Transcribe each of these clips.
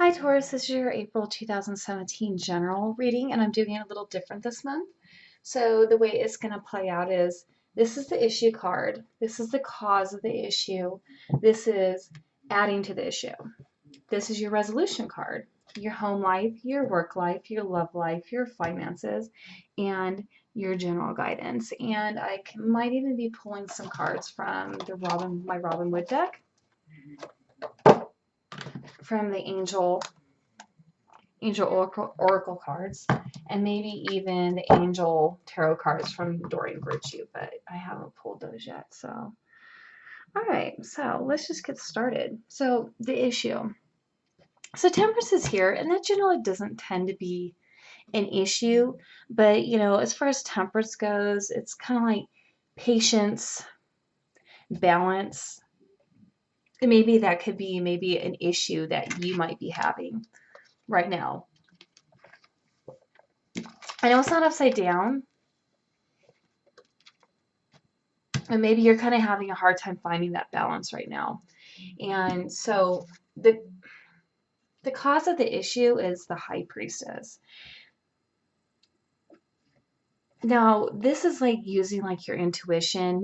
Hi Taurus, this is your April 2017 general reading, and I'm doing it a little different this month. So the way it's going to play out is this is the issue card, this is the cause of the issue, this is adding to the issue, this is your resolution card, your home life, your work life, your love life, your finances, and your general guidance. And might even be pulling some cards from my Robin Wood deck, from the Angel Oracle cards, and maybe even the Angel Tarot cards from Doreen Virtue, but I haven't pulled those yet. So, all right, so let's just get started. So, the issue. So, Temperance is here, and that generally doesn't tend to be an issue, but as far as Temperance goes, it's kind of like patience, balance. And maybe that could be an issue that you might be having right now. I know it's not upside down, and maybe you're kind of having a hard time finding that balance right now. And so the cause of the issue is the High Priestess. Now, this is like using like your intuition.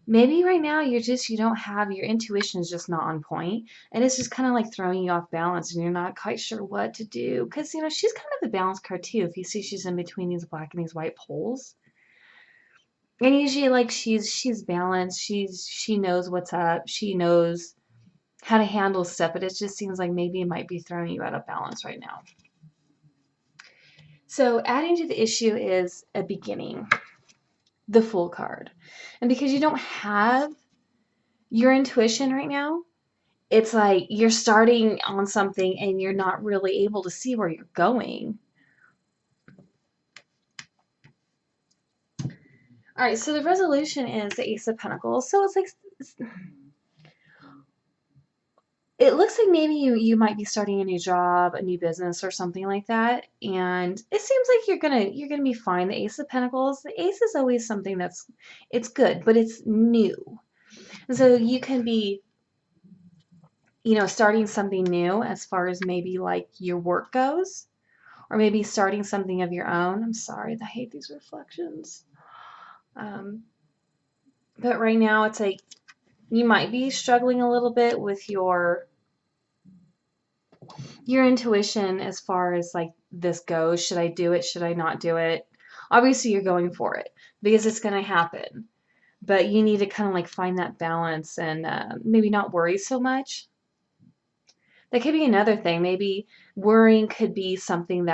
Maybe right now you don't have your intuition is just not on point, and it's just kind of like throwing you off balance, and you're not quite sure what to do because she's kind of the balance card too. If you see she's in between these black and these white poles. And usually like she's balanced, she knows what's up, she knows how to handle stuff, but it just seems like maybe it might be throwing you out of balance right now. So adding to the issue is a beginning, the Fool card. And because you don't have your intuition right now, it's like you're starting on something and you're not really able to see where you're going. All right, so the resolution is the Ace of Pentacles. So it's like it looks like maybe you might be starting a new job, a new business, or something like that, and it seems like you're gonna be fine. The Ace of Pentacles, the Ace is always something it's good, but it's new, so you can be starting something new as far as maybe like your work goes, or maybe starting something of your own. I'm sorry, I hate these reflections. But right now it's like you might be struggling a little bit with your intuition as far as like this goes. Should I do it? Should I not do it? Obviously you're going for it because it's going to happen, but you need to kind of like find that balance and maybe not worry so much. That could be another thing. Maybe worrying could be something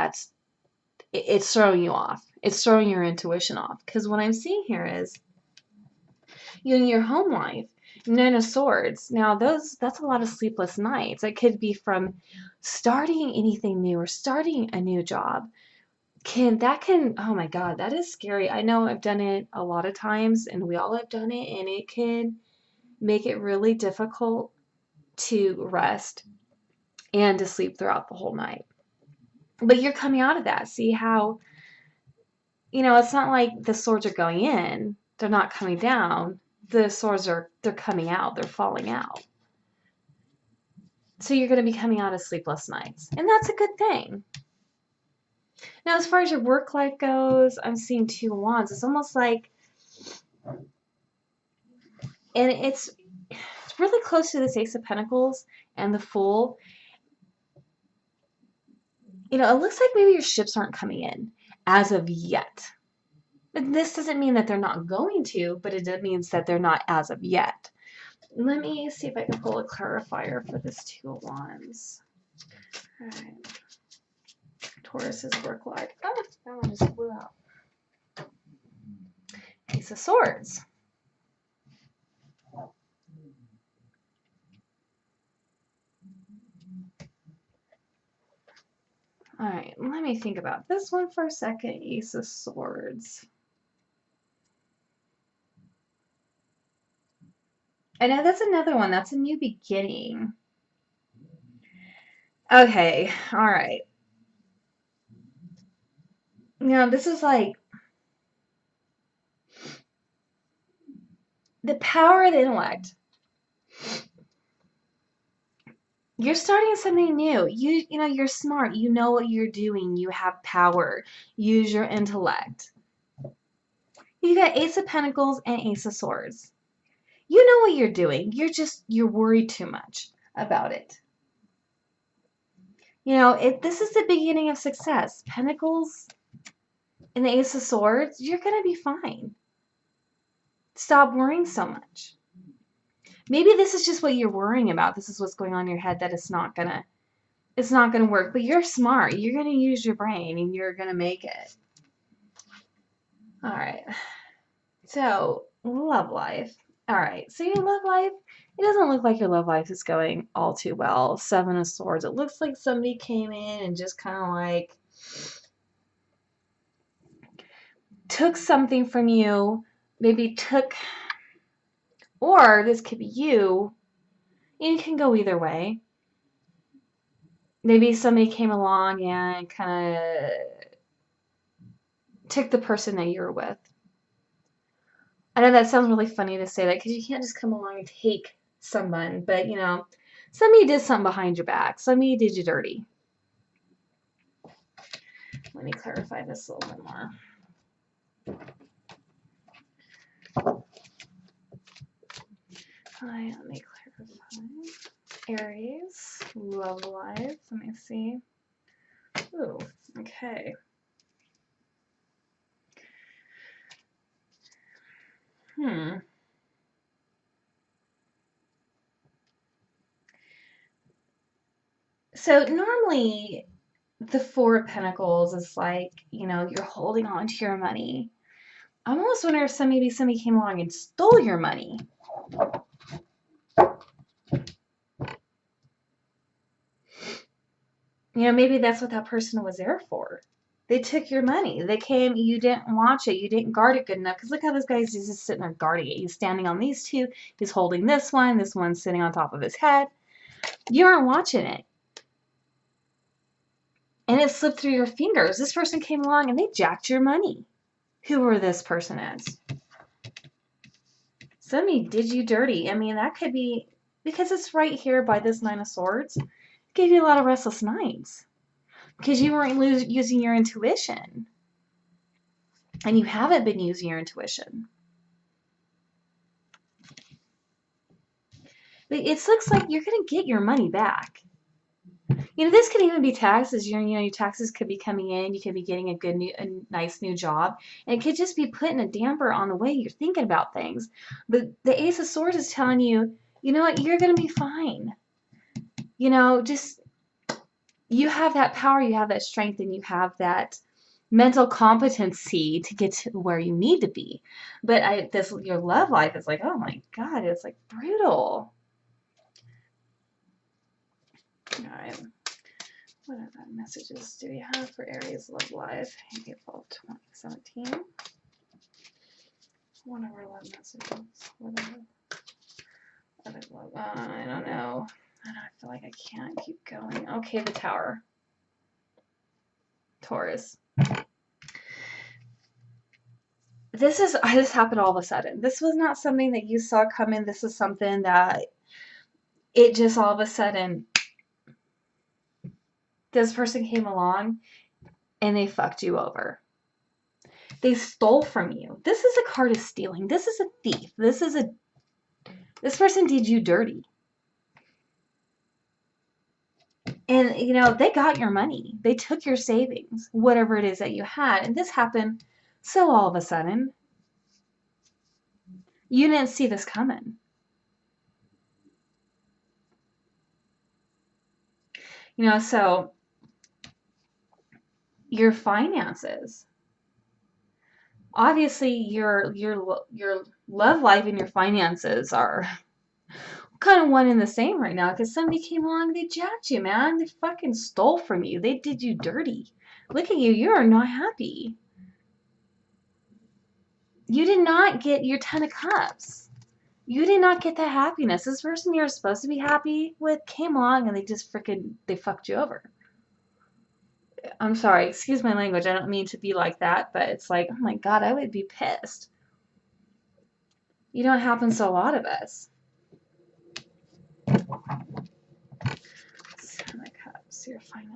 it's throwing you off. It's throwing your intuition off, because what I'm seeing here is in your home life, Nine of Swords. Now that's a lot of sleepless nights. It could be from starting anything new or starting a new job. Oh my God, that is scary. I know I've done it a lot of times, and we all have done it, and it can make it really difficult to rest and to sleep throughout the whole night. But you're coming out of that. See how, it's not like the swords are going in, they're not coming down. The swords they're coming out, they're falling out. So you're going to be coming out of sleepless nights, and that's a good thing. Now, as far as your work life goes, I'm seeing Two of Wands. It's almost like, and it's really close to this Ace of Pentacles and the Fool. It looks like maybe your ships aren't coming in as of yet. But this doesn't mean that they're not going to, but it means that they're not as of yet. Let me see if I can pull a clarifier for this Two of Wands. All right. Taurus's work life. Oh, that one just blew out. Ace of Swords. All right, let me think about this one for a second. Ace of Swords. I know that's another one. That's a new beginning. Okay, all right. Now, this is like the power of the intellect. You're starting something new. You know, you're smart. You know what you're doing. You have power. Use your intellect. You got Ace of Pentacles and Ace of Swords. You know what you're doing. You're worried too much about it. You know, this is the beginning of success. Pentacles and the Ace of Swords, you're going to be fine. Stop worrying so much. Maybe this is just what you're worrying about. This is what's going on in your head, that it's not gonna work. But you're smart. You're gonna use your brain and you're gonna make it. All right. So love life. All right. So your love life, it doesn't look like your love life is going all too well. Seven of Swords. It looks like somebody came in and just kind of like took something from you. Maybe took, or this could be you. It can go either way. Maybe somebody came along and kind of took the person that you were with. I know that sounds really funny to say that because you can't just come along and take someone, but you know, somebody did something behind your back. Somebody did you dirty. Let me clarify this a little bit more. Let me clarify. Aries, love life. Let me see. Ooh, okay. So normally the Four of Pentacles is like, you know, you're holding on to your money. I'm almost wondering if maybe somebody came along and stole your money. You know, maybe that's what that person was there for. They took your money. They came, you didn't watch it. You didn't guard it good enough. Because look how this guy's just sitting there guarding it. He's standing on these two. He's holding this one's sitting on top of his head. You aren't watching it. And it slipped through your fingers. This person came along and they jacked your money. Whoever this person is. Somebody did you dirty. I mean, that could be, because it's right here by this Nine of Swords, it gave you a lot of restless nights. Because you weren't using your intuition. And you haven't been using your intuition. But it looks like you're going to get your money back. You know, this could even be taxes. You know, your taxes could be coming in. You could be getting a nice new job. And it could just be putting a damper on the way you're thinking about things. But the Ace of Swords is telling you, you know what, you're going to be fine. You know, just, you have that power, you have that strength, and you have that mental competency to get to where you need to be. But your love life is like, oh my God, it's like brutal. All right. What other messages do we have for Aries love life? April 2017. What are love messages? I don't know. I feel like I can't keep going. Okay, the Tower. Taurus. This happened all of a sudden. This was not something that you saw coming. This is something that it just all of a sudden, this person came along and they fucked you over. They stole from you. This is a card of stealing. This is a thief. This person did you dirty. And, you know, they got your money. They took your savings, whatever it is that you had. And this happened so all of a sudden. You didn't see this coming. You know, so your finances. Obviously, your love life and your finances are kind of one and the same right now, because somebody came along, they jacked you, man. They fucking stole from you. They did you dirty. Look at you. You are not happy. You did not get your 10 of Cups. You did not get that happiness. This person you're supposed to be happy with came along and they just they fucked you over. I'm sorry, excuse my language. I don't mean to be like that, but it's like, oh my God, I would be pissed. You know, it happens to a lot of us.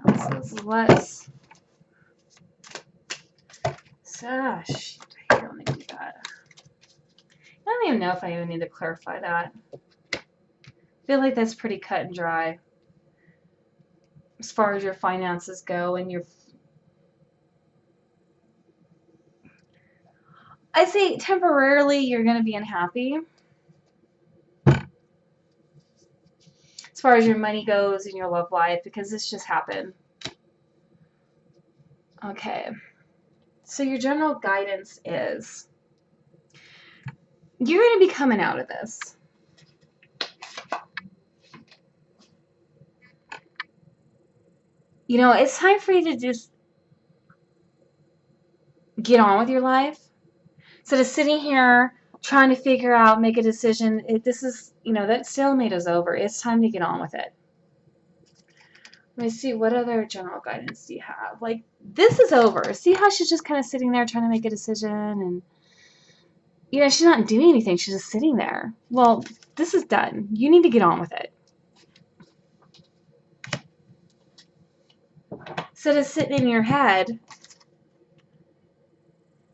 finances. Let's. Gosh, I don't need to do that. I don't even know if I even need to clarify that. I feel like that's pretty cut and dry as far as your finances go and your. I say temporarily you're going to be unhappy as far as your money goes in your love life because this just happened. Okay. So your general guidance is you're going to be coming out of this. You know, it's time for you to just get on with your life. Instead of sitting here trying to figure out, make a decision, this is, you know, that stalemate is over. It's time to get on with it. Let me see, what other general guidance do you have? Like, this is over. See how she's just kind of sitting there trying to make a decision and, you know, she's not doing anything. She's just sitting there. Well, this is done. You need to get on with it. Instead of sitting in your head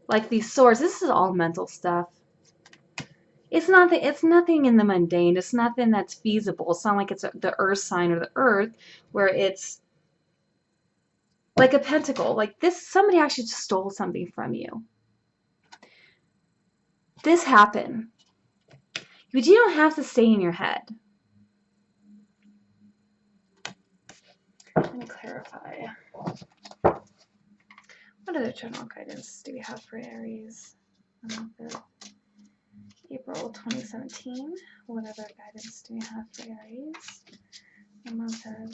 like these swords, this is all mental stuff. It's nothing in the mundane. It's nothing that's feasible. It's not like it's the earth sign or the earth where it's like a pentacle. Like this, somebody actually just stole something from you. This happened. But you don't have to stay in your head. Let me clarify. What other general guidance do we have for Aries? April 2017. What other guidance do we have for Aries? The month of...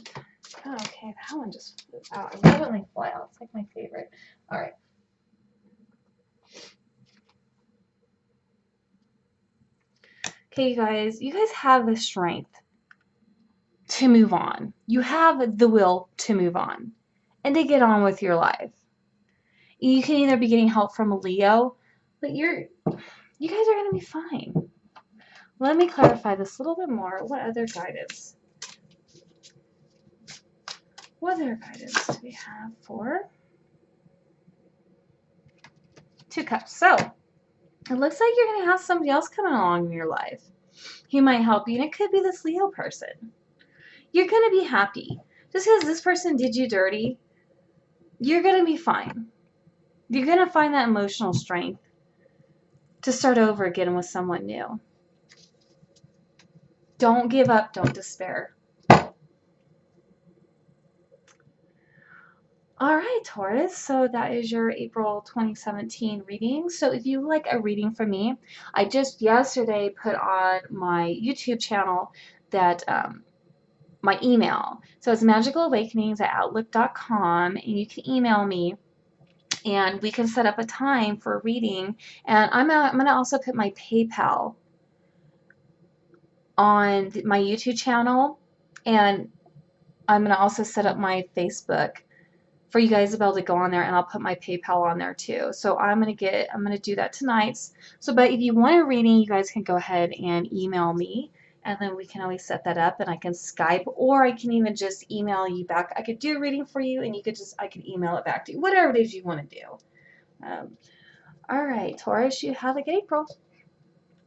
Oh, okay, that one just flew out. I love it when they fly out. It's like my favorite. All right. Okay, you guys have the strength to move on. You have the will to move on and to get on with your life. You can either be getting help from a Leo, but you guys are going to be fine. Let me clarify this a little bit more. What other guidance? What other guidance do we have for Two Cups? So, it looks like you're going to have somebody else coming along in your life. He might help you, and it could be this Leo person. You're going to be happy. Just because this person did you dirty, you're going to be fine. You're going to find that emotional strength to start over again with someone new. Don't give up. Don't despair. All right, Taurus, so that is your April 2017 reading. So if you like a reading from me, I just yesterday put on my YouTube channel that my email. So it's magicalawakenings@outlook.com, and you can email me, and we can set up a time for a reading. And I'm going to also put my PayPal on my YouTube channel, and I'm going to also set up my Facebook for you guys to be able to go on there, and I'll put my PayPal on there too. So I'm gonna do that tonight. So, but if you want a reading, you guys can go ahead and email me, and then we can always set that up, and I can Skype, or I can even just email you back. I could do a reading for you, and I could email it back to you, whatever it is you want to do. All right, Taurus, you have a good April.